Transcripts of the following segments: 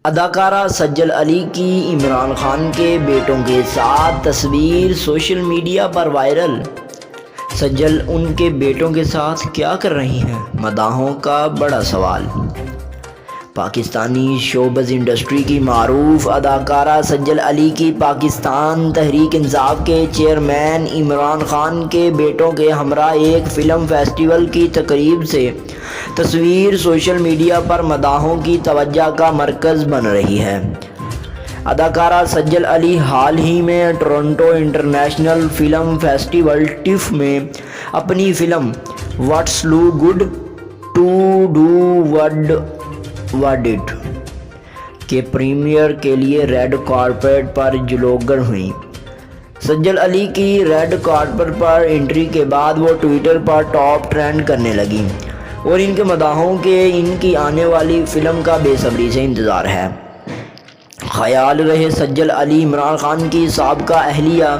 اداکارہ سجل علی کی عمران خان کے بیٹوں کے ساتھ تصویر سوشل میڈیا پر وائرل۔ سجل ان کے بیٹوں کے ساتھ کیا کر رہی ہیں؟ مداحوں کا بڑا سوال۔ پاکستانی شوبز انڈسٹری کی معروف اداکارہ سجل علی کی پاکستان تحریک انصاف کے چیئرمین عمران خان کے بیٹوں کے ہمراہ ایک فلم فیسٹیول کی تقریب سے تصویر سوشل میڈیا پر مداحوں کی توجہ کا مرکز بن رہی ہے۔ اداکارہ سجل علی حال ہی میں Toronto International Film Festival TIFF میں اپنی film What's Love Got to Do with It کے پریمیئر کے لیے ریڈ کارپیٹ پر جلوگر ہوئیں۔ سجل علی کی ریڈ کارپیٹ پر انٹری کے بعد وہ ٹویٹر پر ٹاپ ٹرینڈ کرنے لگیں اور ان کے مداحوں کے ان کی آنے والی فلم کا بے صبری سے انتظار ہے۔ خیال رہے سجل علی عمران خان کی سابقہ اہلیہ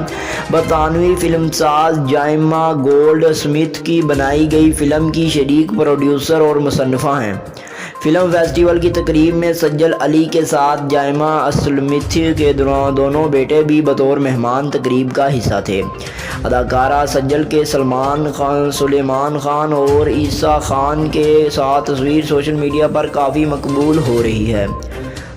برطانوی فلم ساز جائمہ گولڈ سمتھ کی بنائی گئی فلم کی شریک پروڈیوسر اور مصنفہ ہیں۔ فلم فیسٹیول کی تقریب میں سجل علی کے ساتھ جائمہ سمتھ کے دونوں بیٹے بھی بطور مہمان تقریب کا حصہ تھے۔ اداکارہ سجل کے سلیمان خان اور عیسیٰ خان کے ساتھ تصویر سوشل میڈیا پر کافی مقبول ہو رہی ہے۔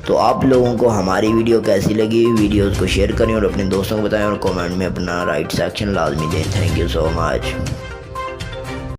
تو آپ لوگوں کو ہماری ویڈیو کیسی لگی؟ ویڈیوز کو شیئر کریں اور اپنے دوستوں کو بتائیں اور کامنٹ میں اپنا رائٹ سیکشن لازمی دیں۔ Thank you so much.